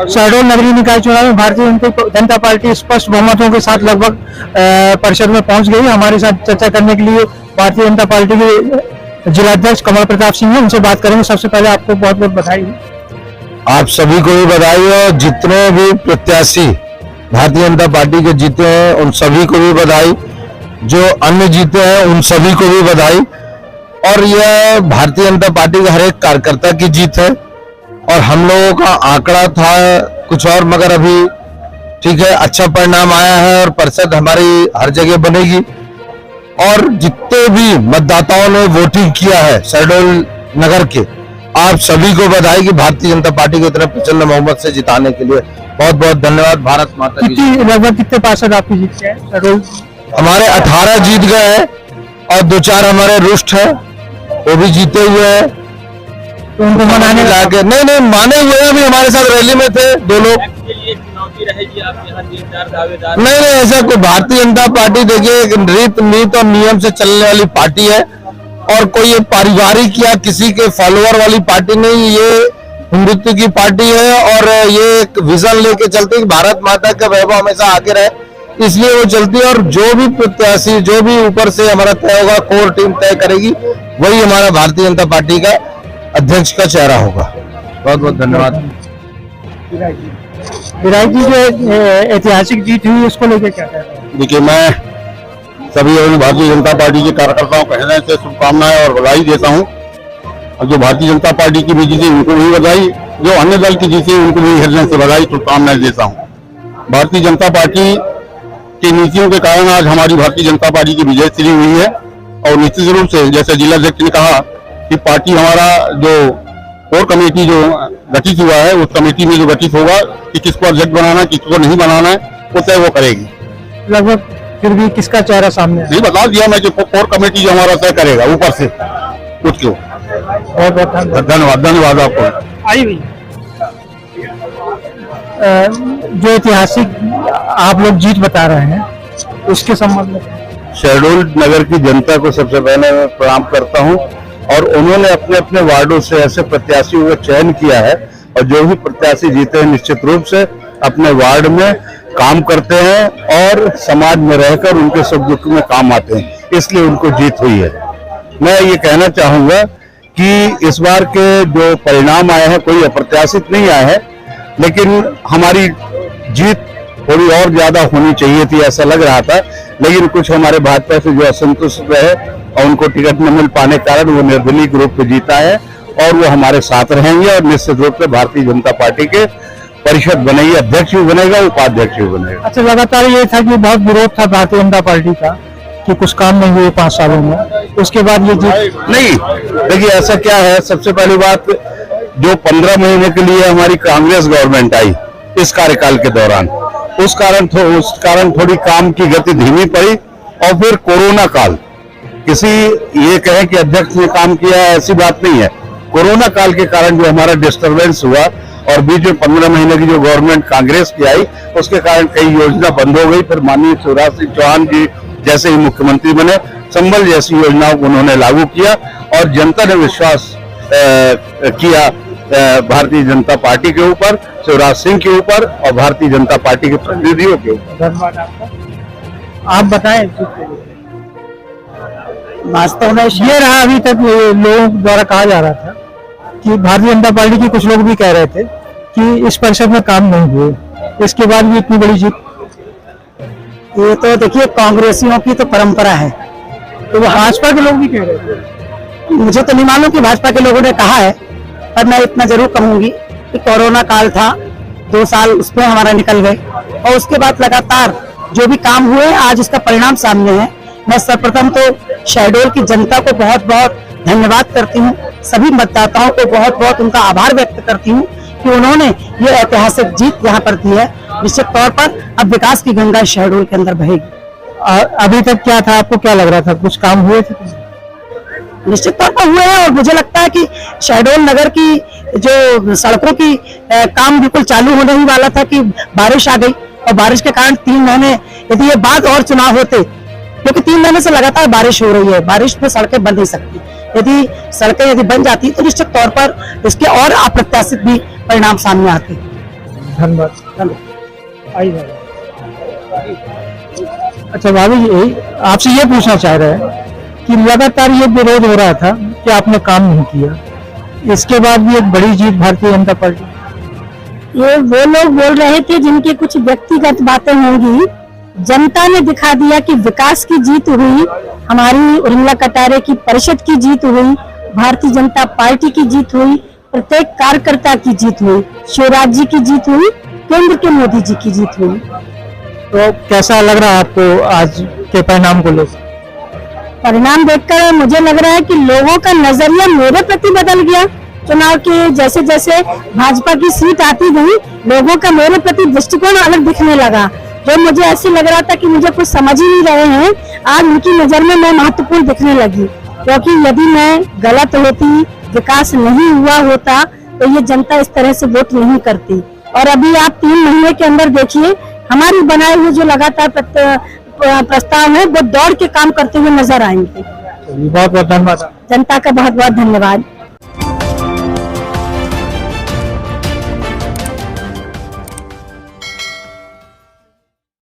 शहडोल नगरीय निकाय चुनाव में भारतीय जनता पार्टी स्पष्ट बहुमतों के साथ लगभग परिषद में पहुंच गई। हमारे साथ चर्चा करने के लिए भारतीय जनता पार्टी के जिलाध्यक्ष कमल प्रताप सिंह है, उनसे बात करेंगे। सबसे पहले आपको बहुत बहुत बधाई। आप सभी को भी बधाई और जितने भी प्रत्याशी भारतीय जनता पार्टी के जीते हैं उन सभी को भी बधाई, जो अन्य जीते हैं उन सभी को भी बधाई। और यह भारतीय जनता पार्टी के हर एक कार्यकर्ता की जीत है। और हम लोगों का आंकड़ा था कुछ और, मगर अभी ठीक है, अच्छा परिणाम आया है और परिषद हमारी हर जगह बनेगी। और जितने भी मतदाताओं ने वोटिंग किया है शहडोल नगर के, आप सभी को बधाई कि भारतीय जनता पार्टी को इतने प्रचंड बहुमत से जिताने के लिए बहुत बहुत धन्यवाद। भारत माता की। लगभग कितने पार्षद आपके जीत गए शहडोल? हमारे 18 जीत गए हैं और 2-4 हमारे रुष्ट है, वो भी जीते हुए हैं। तो उनको मनाने लाके नहीं माने हुए हैं, भी हमारे साथ रैली में थे 2 लोग। रहेगी आप यहाँ 3-4 दावेदार? नहीं ऐसा कोई, भारतीय जनता पार्टी देखिए एक रीत नीति और नियम से चलने वाली पार्टी है और कोई ये पारिवारिक या किसी के फॉलोअर वाली पार्टी नहीं। ये हिंदुत्व की पार्टी है और ये एक विजन लेके चलती है कि भारत माता का वैभव हमेशा आगे रहे, इसलिए वो चलती है। और जो भी प्रत्याशी जो भी ऊपर से हमारा तय होगा, कोर टीम तय करेगी, वही हमारा भारतीय जनता पार्टी का अध्यक्ष का चेहरा होगा। बहुत बहुत धन्यवाद। विधायक जी, जो ऐतिहासिक जीत हुई उसको लेकर क्या कहते हैं? देखिए, मैं सभी भारतीय जनता पार्टी के कार्यकर्ताओं को हृदय से शुभकामनाएं और बधाई देता हूं। और जो भारतीय जनता पार्टी की भी जीती उनको भी बधाई, जो अन्य दल की जीती उनको भी हृदय से बधाई शुभकामनाएं देता हूं। भारतीय जनता पार्टी की नीतियों के कारण आज हमारी भारतीय जनता पार्टी की विजय श्री हुई है। और निश्चित रूप से जैसे जिलाध्यक्ष ने कहा कि पार्टी हमारा जो कोर कमेटी जो गठित हुआ है, उस कमेटी में जो गठित होगा कि किसको अध्यक्ष बनाना है किसको नहीं बनाना है, वो तय वो करेगी। लगभग फिर भी किसका चेहरा सामने है? नहीं बता दिया मैं, जो कोर कमेटी जो हमारा तय करेगा ऊपर से कुछ क्यों। बहुत बहुत धन्यवाद आपको। आई भी जो ऐतिहासिक आप लोग जीत बता रहे हैं उसके संबंध में शहडोल नगर की जनता को सबसे पहले मैं प्रणाम करता हूं। और उन्होंने अपने अपने वार्डों से ऐसे प्रत्याशियों का चयन किया है और जो भी प्रत्याशी जीते हैं निश्चित रूप से अपने वार्ड में काम करते हैं और समाज में रहकर उनके सुख दुख में काम आते हैं, इसलिए उनको जीत हुई है। मैं ये कहना चाहूंगा कि इस बार के जो परिणाम आए हैं कोई अप्रत्याशित नहीं आए हैं, लेकिन हमारी जीत थोड़ी और ज्यादा होनी चाहिए थी ऐसा लग रहा था। लेकिन कुछ हमारे भाजपा से जो असंतुष्ट रहे और उनको टिकट न मिल पाने के कारण वो निर्दलीय ग्रुप पे जीता है और वो हमारे साथ रहेंगे और निश्चित रूप से भारतीय जनता पार्टी के परिषद बनेगी, अध्यक्ष भी बनेगा, उपाध्यक्ष भी बनेगा। अच्छा, लगातार ये था कि बहुत विरोध था भारतीय जनता पार्टी का कि कुछ काम नहीं हुए 5 सालों में, उसके बाद ये जीत नहीं। देखिए ऐसा क्या है, सबसे पहली बात जो 15 महीने के लिए हमारी कांग्रेस गवर्नमेंट आई इस कार्यकाल के दौरान, उस कारण थोड़ी काम की गति धीमी पड़ी। और फिर कोरोना काल, किसी ये कहें कि अध्यक्ष ने काम किया ऐसी बात नहीं है। कोरोना काल के कारण जो हमारा डिस्टर्बेंस हुआ और बीच में 15 महीने की जो गवर्नमेंट कांग्रेस की आई उसके कारण कई योजना बंद हो गई। फिर माननीय शिवराज सिंह चौहान जी जैसे ही मुख्यमंत्री बने, संबल जैसी योजनाओं को उन्होंने लागू किया और जनता ने विश्वास किया भारतीय जनता पार्टी के ऊपर, शिवराज सिंह के ऊपर और भारतीय जनता पार्टी के प्रतिनिधियों के ऊपर। धन्यवाद आपका। आप बताएं, वास्तव में ये रहा अभी तक लोगों द्वारा कहा जा रहा था कि भारतीय जनता पार्टी के कुछ लोग भी कह रहे थे कि इस परिषद में काम नहीं हुए, इसके बाद भी इतनी बड़ी जीत। ये तो देखिए कांग्रेसियों की तो परंपरा है, तो वो भाजपा के लोग भी कह रहे थे। मुझे तो नहीं मालूम कि भाजपा के लोगों ने कहा है, पर मैं इतना जरूर कहूंगी कि कोरोना काल था, 2 साल उसमें हमारा निकल गए और उसके बाद लगातार जो भी काम हुए आज इसका परिणाम सामने है। मैं सर्वप्रथम तो शहडोल की जनता को बहुत बहुत धन्यवाद करती हूँ, सभी मतदाताओं को बहुत बहुत उनका आभार व्यक्त करती हूँ कि उन्होंने ये ऐतिहासिक जीत यहाँ पर दी है। निश्चित तौर पर अब विकास की गंगा शहडोल के अंदर बहेगी। अभी तक क्या था, आपको क्या लग रहा था, कुछ काम हुए थे? निश्चित तौर पर हुए हैं और मुझे लगता है कि शहडोल नगर की जो सड़कों की काम बिल्कुल चालू होने ही वाला था कि बारिश आ गई और बारिश के कारण 3 महीने, यदि ये बाद और चुनाव होते, क्योंकि 3 महीने से लगातार बारिश हो रही है, बारिश में सड़कें बन नहीं सकती। यदि सड़कें बन जाती तो निश्चित तौर पर इसके और अप्रत्याशित भी परिणाम सामने आते। धन्यवाद। आइए। अच्छा भाभी जी, आपसे ये पूछना चाह रहे हैं कि लगातार ये विरोध हो रहा था कि आपने काम नहीं किया, इसके बाद भी एक बड़ी जीत भारतीय जनता पार्टी। ये वो लोग बोल रहे थे जिनकी कुछ व्यक्तिगत बातें होंगी। जनता ने दिखा दिया कि विकास की जीत हुई, हमारी उर्मिला कटारे की परिषद की जीत हुई, भारतीय जनता पार्टी की जीत हुई, प्रत्येक कार्यकर्ता की जीत हुई, शिवराज जी की जीत हुई, केंद्र के मोदी जी की जीत हुई। तो कैसा लग रहा है आपको आज के परिणाम को लेकर? परिणाम देखकर मुझे लग रहा है कि लोगों का नजरिया मेरे प्रति बदल गया। चुनाव के जैसे जैसे भाजपा की सीट आती गई, लोगों का मेरे प्रति दृष्टिकोण अलग दिखने लगा। जो मुझे ऐसे लग रहा था कि मुझे कुछ समझ ही नहीं रहे हैं, आज उनकी नजर में मैं महत्वपूर्ण दिखने लगी। क्योंकि यदि मैं गलत होती, विकास नहीं हुआ होता, तो ये जनता इस तरह से वोट नहीं करती। और अभी आप 3 महीने के अंदर देखिए, हमारी बनाए हुए जो लगातार प्रस्ताव है वो दौड़ के काम करते हुए नजर आएंगे। बहुत बहुत धन्यवाद। जनता का बहुत बहुत धन्यवाद।